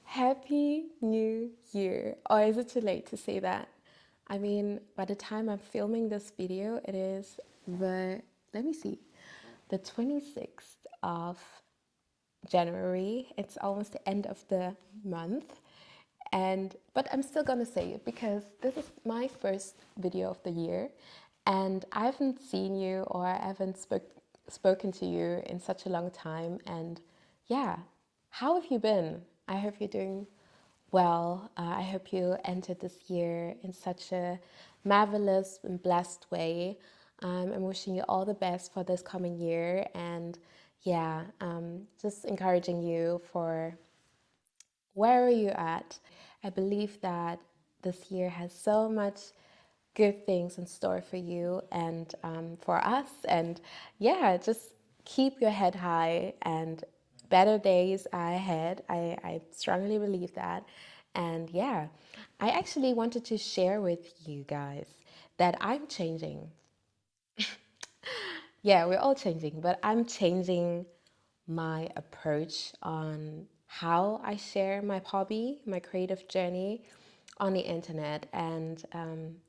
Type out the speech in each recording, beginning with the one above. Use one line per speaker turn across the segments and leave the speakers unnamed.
Happy New Year. Or is it too late to say that? I mean, by the time I'm filming this video, it is let me see, the 26th of January. It's almost the end of the month. But I'm still gonna say it because this is my first video of the year, and I haven't seen you or I haven't spoken to you in such a long time. And yeah, how have you been? I hope you're doing well. I hope you entered this year in such a marvelous and blessed way. I'm wishing you all the best for this coming year, and yeah, just encouraging you for where are you at? I believe that this year has so much good things in store for you and for us. And yeah, just keep your head high, and better days are ahead. I strongly believe that. And yeah, I actually wanted to share with you guys that I'm changing. Yeah, we're all changing, but I'm changing my approach on how I share my hobby, my creative journey on the internet. And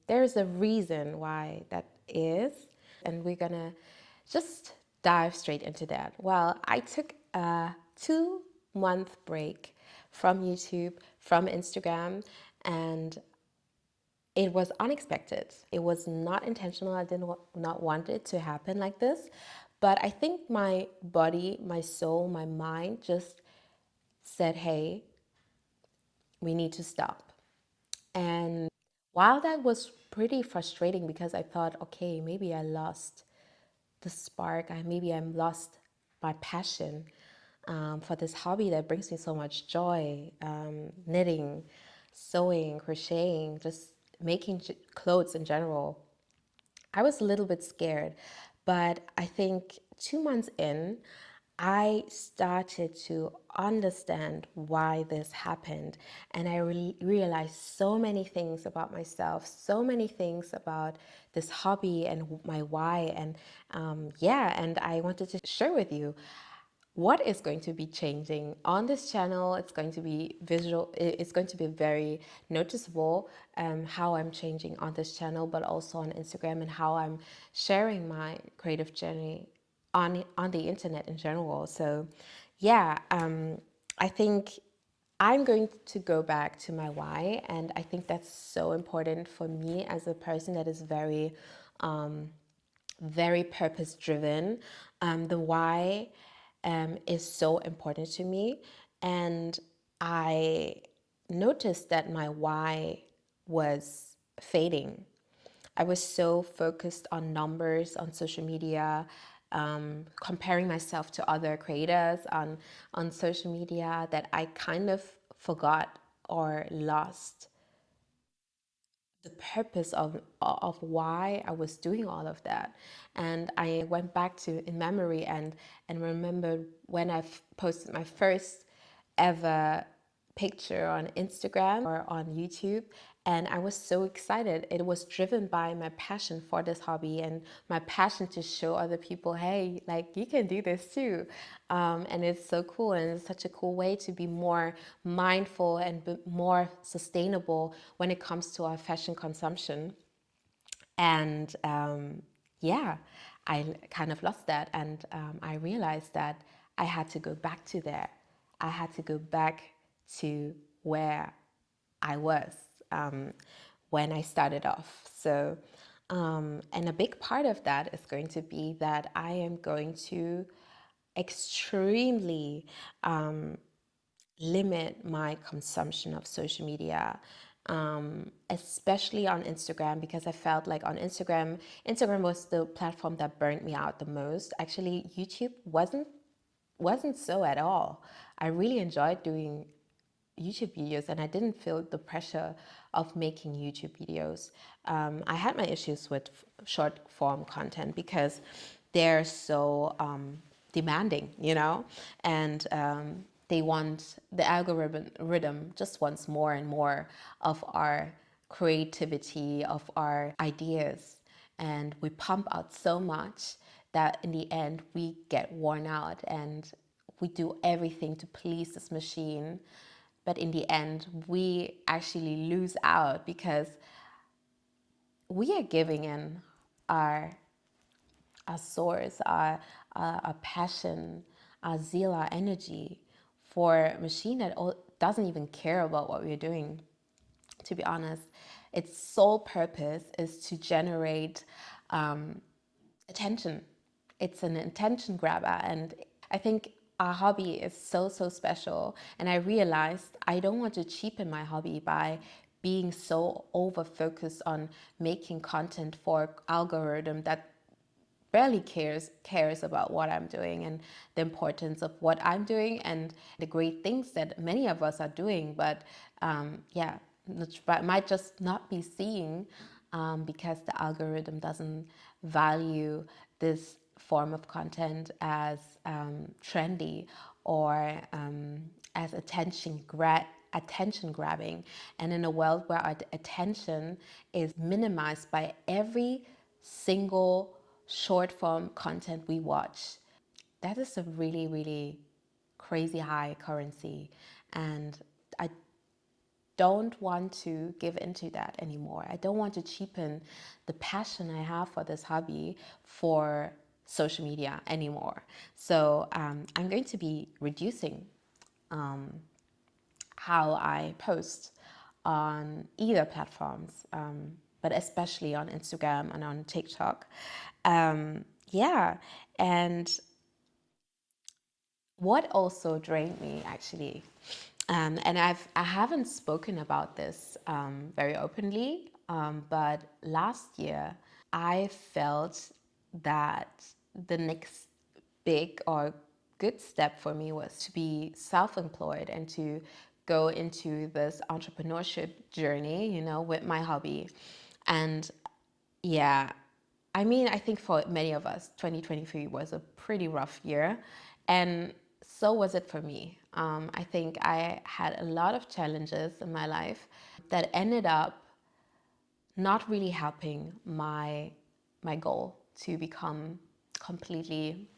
there's a reason why that is. And we're gonna just dive straight into that. Well, I took a 2 month break from YouTube, from Instagram, and it was unexpected. It was not intentional. I did not want it to happen like this. But I think my body, my soul, my mind just said, hey, we need to stop. And while that was pretty frustrating because I thought, okay, maybe I lost the spark, maybe I lost my passion for this hobby that brings me so much joy, knitting, sewing, crocheting, just making clothes in general. I was a little bit scared, but I think 2 months in, I started to understand why this happened. And I realized so many things about myself, so many things about this hobby and my why. And yeah, and I wanted to share with you what is going to be changing on this channel. It's going to be visual, it's going to be very noticeable, how I'm changing on this channel, but also on Instagram, and how I'm sharing my creative journey on the internet in general. So yeah, I think I'm going to go back to my why, and I think that's so important for me as a person that is very purpose driven. The why is so important to me. And I noticed that my why was fading. I was so focused on numbers on social media, comparing myself to other creators on social media, that I kind of forgot or lost the purpose of why I was doing all of that. And I went back to in memory and remembered when I've posted my first ever picture on Instagram or on YouTube, and I was so excited. It was driven by my passion for this hobby and my passion to show other people, hey, like you can do this too. And it's so cool, and it's such a cool way to be more mindful and be more sustainable when it comes to our fashion consumption. And yeah, I kind of lost that, and I realized that I had to go back to there. I had to go back to where I was when I started off. So, and a big part of that is going to be that I am going to extremely limit my consumption of social media, especially on Instagram, because I felt like on Instagram was the platform that burnt me out the most. Actually, YouTube wasn't so at all. I really enjoyed doing YouTube videos, and I didn't feel the pressure of making YouTube videos. I had my issues with short form content because they're so demanding, and they want the algorithm just wants more and more of our creativity, of our ideas, and we pump out so much that in the end we get worn out, and we do everything to please this machine, but in the end, we actually lose out because we are giving in our source, our passion, our zeal, our energy for a machine that doesn't even care about what we're doing. To be honest, its sole purpose is to generate attention. It's an attention grabber. And I think our hobby is so, so special. And I realized I don't want to cheapen my hobby by being so over focused on making content for algorithm that barely cares about what I'm doing and the importance of what I'm doing and the great things that many of us are doing, but yeah, might just not be seeing because the algorithm doesn't value this form of content as trendy or as attention grabbing. And in a world where our attention is minimized by every single short form content we watch, that is a really, really crazy high currency. And I don't want to give into that anymore. I don't want to cheapen the passion I have for this hobby for social media anymore. So I'm going to be reducing how I post on either platforms, but especially on Instagram and on TikTok. Yeah, and what also drained me actually, and I haven't spoken about this very openly, but last year I felt that the next big or good step for me was to be self-employed and to go into this entrepreneurship journey, with my hobby. And yeah, I mean, I think for many of us, 2023 was a pretty rough year, and so was it for me. I think I had a lot of challenges in my life that ended up not really helping my goal to become completely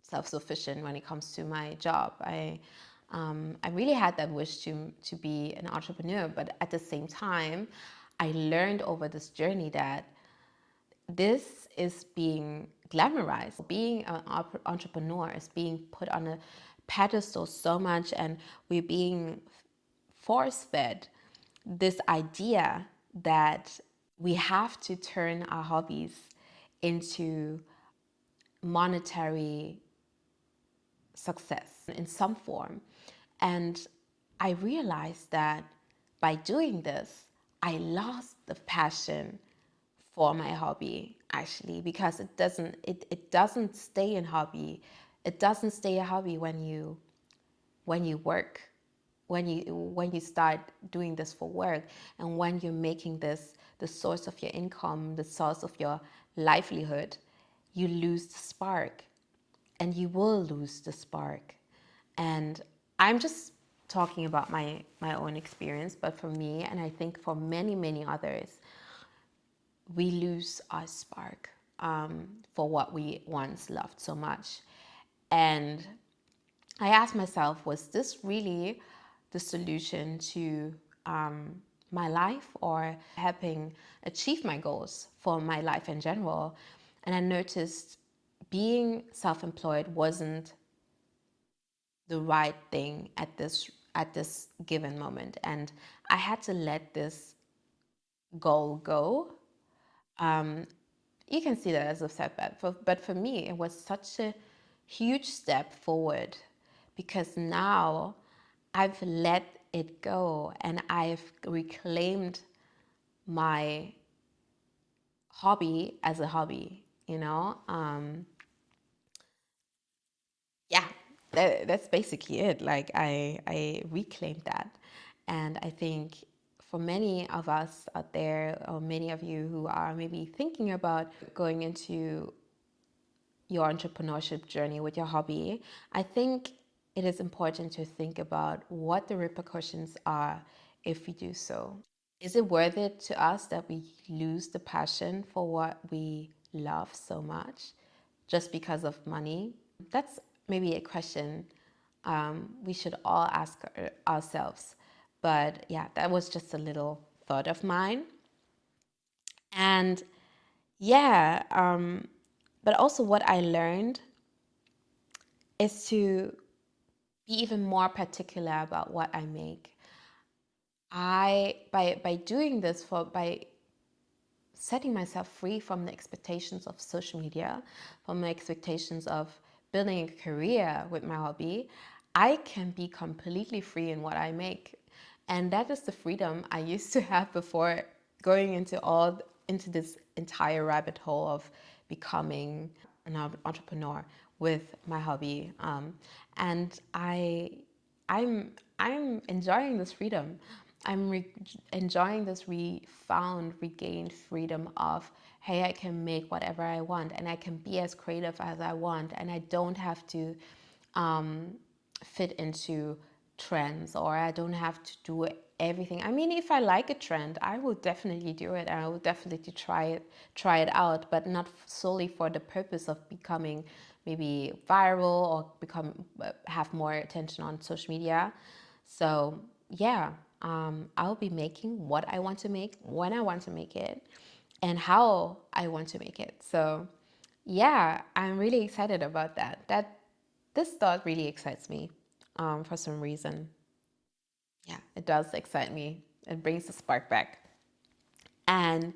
self-sufficient when it comes to my job. I really had that wish to be an entrepreneur, but at the same time, I learned over this journey that this is being glamorized. Being an entrepreneur is being put on a pedestal so much, and we're being force fed this idea that we have to turn our hobbies into monetary success in some form. And I realized that by doing this, I lost the passion for my hobby actually, because it doesn't stay in hobby. It doesn't stay a hobby when you work, when you start doing this for work, and when you're making this the source of your income, the source of your livelihood, you lose the spark, and you will lose the spark. And I'm just talking about my own experience, but for me, and I think for many, many others, we lose our spark for what we once loved so much. And I asked myself, was this really the solution to my life, or helping achieve my goals for my life in general? And I noticed being self-employed wasn't the right thing at this given moment, and I had to let this goal go. You can see that as a setback, but for me, it was such a huge step forward, because now I've let it go and I've reclaimed my hobby as a hobby, yeah, that's basically it. Like I reclaimed that. And I think for many of us out there, or many of you who are maybe thinking about going into your entrepreneurship journey with your hobby, I think it is important to think about what the repercussions are if we do so. Is it worth it to us that we lose the passion for what we love so much just because of money? That's maybe a question we should all ask ourselves. But yeah, that was just a little thought of mine. And yeah, but also what I learned is to be even more particular about what I make. By doing this, for by setting myself free from the expectations of social media, from the expectations of building a career with my hobby, I can be completely free in what I make. And that is the freedom I used to have before going into this entire rabbit hole of becoming an entrepreneur with my hobby. And I'm enjoying this freedom. Enjoying this regained freedom of, hey, I can make whatever I want and I can be as creative as I want, and I don't have to um, fit into trends, or I don't have to do everything. I mean, if I like a trend, I will definitely do it, and I will definitely try it out, but not solely for the purpose of becoming maybe viral or have more attention on social media. So yeah, I'll be making what I want to make, when I want to make it, and how I want to make it. So yeah, I'm really excited about that. This thought really excites me, for some reason. Yeah, it does excite me. It brings the spark back. And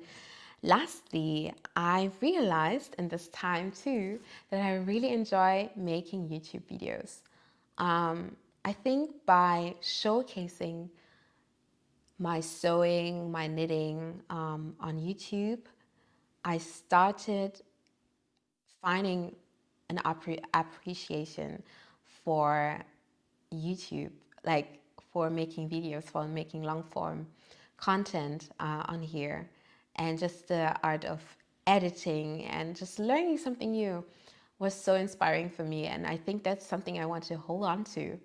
lastly, I realized in this time too that I really enjoy making YouTube videos. I think by showcasing my sewing, my knitting on YouTube, I started finding an appreciation for YouTube, like for making videos, for making long form content on here, and just the art of editing and just learning something new was so inspiring for me. And I think that's something I want to hold on to.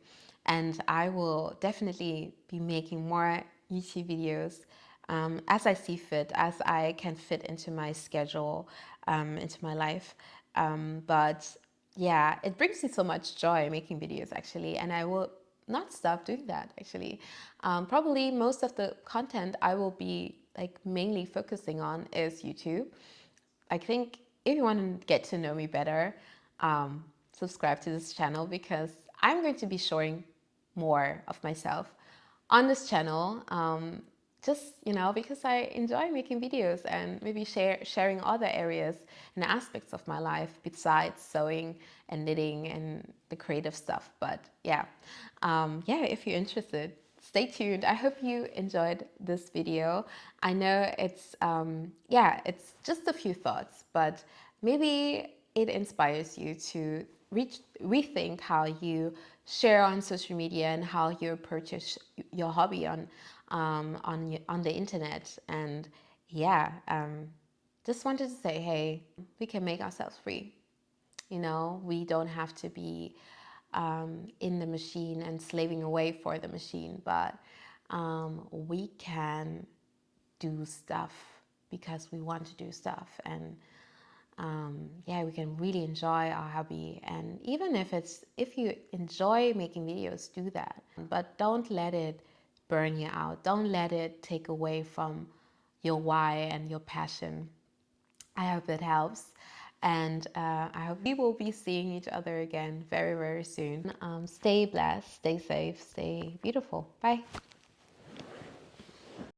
And I will definitely be making more YouTube videos as I see fit, as I can fit into my schedule, into my life. But yeah, it brings me so much joy making videos actually, and I will not stop doing that actually. Probably most of the content I will be like mainly focusing on is YouTube. I think if you want to get to know me better, subscribe to this channel, because I'm going to be showing more of myself on this channel. Just because I enjoy making videos and maybe sharing other areas and aspects of my life besides sewing and knitting and the creative stuff. But yeah, yeah, if you're interested, stay tuned. I hope you enjoyed this video. I know yeah, it's just a few thoughts, but maybe it inspires you to rethink how you share on social media and how you approach your hobby on the internet. And yeah, just wanted to say, hey, we can make ourselves free. We don't have to be in the machine and slaving away for the machine, but we can do stuff because we want to do stuff. And yeah, we can really enjoy our hobby. And even if you enjoy making videos, do that, but don't let it burn you out. Don't let it take away from your why and your passion. I hope that helps. And I hope we will be seeing each other again very, very soon. Stay blessed, stay safe, stay beautiful. Bye.